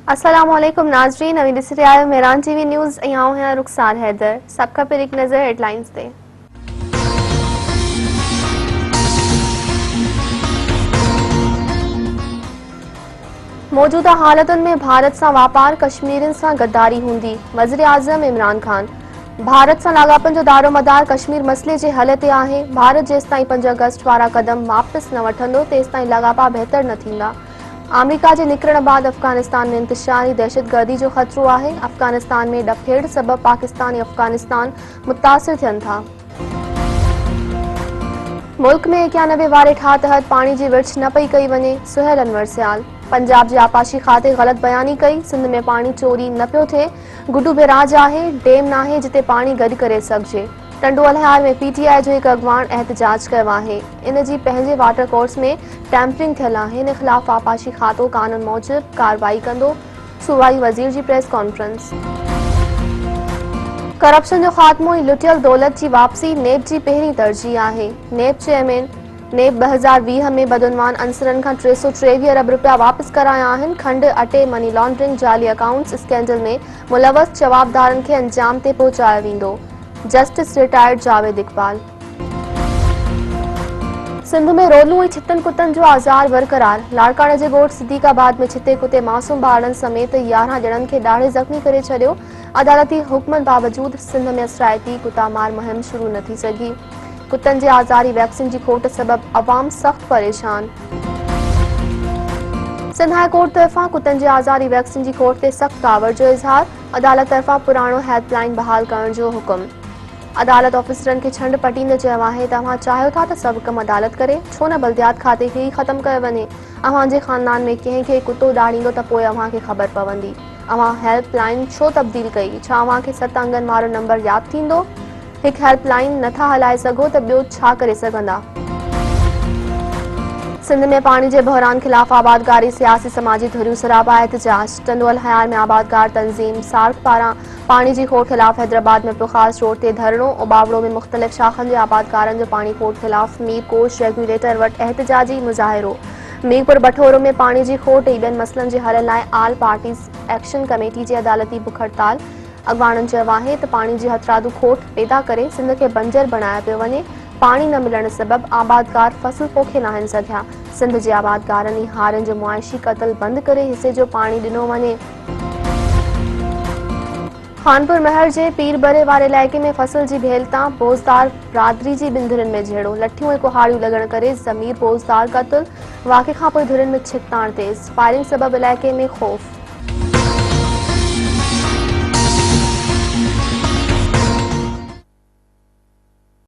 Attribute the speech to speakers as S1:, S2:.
S1: अस्सलामुअलैकुम नाजरीन, नवी दिस रहा है मेरान टीवी न्यूज़। यहाँ हैं रुखसार हैदर। सबका पर एक नज़र हेडलाइंस ते। मौजूदा हालतुनि में भारत से वापार कश्मीरियुनि से गद्दारी हूंदी। वज़ीर आज़म इमरान खान। भारत से लाॻापनि जो दारोमदार कश्मीर मसइले जे हल ते आहे। भारत जेसिताईं 5 अगस्त वारा कदम वापस न वठंदो तेसिताईं लाॻापा बहितर न थींदा। अमेरिका के निकरण बाद अफगानिस्तान में इंतशारी दहशतगर्दी जो खतरो है। अफगानिस्तान में डफेड़ सबब पाकिस्तान अफगानिस्तान मुतासिर थियन था। मुल्क में 91 वारे ठाह तहत पानी की विर्छ न पई कई वने। सुहेल अनवर सियाल। पंजाब के आपाशी खाते गलत बयानी कई। सिंध में पानी चोरी न पियो थे। गुडू बैराज है, डेम नाहे जिते पानी गड करे सके। टंडो अलहार में पीटीआई जो एक अगवान एहतजाज किया है। इन जी पंहिंजे वाटर कोर्स में टैंपरिंग थियल है। इन खिलाफ आपाशी खातो कानून मूजिब कार्रवाई कंदो। सूबाई वजीर की प्रेस कॉन्फ्रेंस। करप्शन जो खात्मो ऐं लुटियल दौलत की वापसी नेब की पहिरीं तरजीह है। नेब चेयरमैन नेब 2020 में बदउनवान अंसरन खां 323 अरब रुपया वापस कराया आहिनि। खंड अटे मनी लॉन्ड्रिंग जाली अकाउंट्स स्कैंडल में मुलवस जवाबदारन के अंजाम ते पहुंचायो वेंदो। Justice retired Javed Iqbal. सिंध में रोलू और छितन कुतन जो आज़ार बरकरार। लाड़काने के गोठ सिद्दीकाबाद में छिते कुते मासूम ॿारनि समेत 11 ॼणनि के ॾाढे ज़ख्मी करे छॾियो। अदालती हुक्मन बावजूद सिंध में असराइती कुता मार मुहिम शुरू न थी सघी। कुतन के आज़ारी वैक्सीन की खोट सबब अवाम सख्त परेशान। सिंध हाई कोर्ट तरफा कुतन की आज़ारी वैक्सीन की खोट ते सख्त कावर जो इज़हार। अदालत तरफा पुराणो हेल्पलाइन बहाल करण जो हुक्म। अदालत ऑफिसरन के छंड पटींदे चयो है तव्हां चाहियो था त सब कम अदालत करे, छो न बल्दियात खाते खे ही खत्म कयो वञे। अव्हां जे खानदान में कंहिंखे कुतो ॾाढ़ींदो त पोइ अव्हां खे ख़बर पवंदी। अव्हां हेल्पलाइन छो तब्दील कई? छा अव्हां खे 7 अंगनि वारो नंबर यादि थींदो? हिकु हेल्पलाइन नथा हलाए सघो त ॿियो छा करे सघंदा? सिंध में पानी के बहरान खिलाफ आबादकारी सियासी समाजी धुरियों सराबा एहतजाज। टंडो अलहयार में आबादकार तंजीम सार्क पारा पानी की खोट खिलाफ हैदराबाद में पुखास रोड ते धरणो। बावड़ो में मुख्तलिफ शाखन के आबादकारन जो पानी खोट खिलाफ मीर कोश रेगुलेटर वट एहतजाजी मुजाहिरो। मीरपुर बठोरो में पानी की खोट ऐं ॿियनि मसइलनि के हल लाइ आल पार्टीज़ एक्शन कमेटी की अदालती बुख हड़ताल। अगवानन चयो है त पानी की हथरादू खोट पैदा करे सिंध के बंजर बनाया पियो वञे। पानी न मिलण सबब आबादकार फसल पोखे नाहिन सघिया। सिंध के आबादकारन ऐं हारन जो मुआशी कतल बंद करे हिस्से जो पानी दिनो वञे। खानपुर महर के पीरबरे वाले इलाके में फसल की भेलता बोजदार बिरादरी की बिन धुरन में झेड़ो। लठियों और कुहाड़ियों लगन करे ज़मीर बोजदार कतल। वाक़े खां पोइ धुरन में छिकताण तेज। फायरिंग सबब इलाके में खौफ।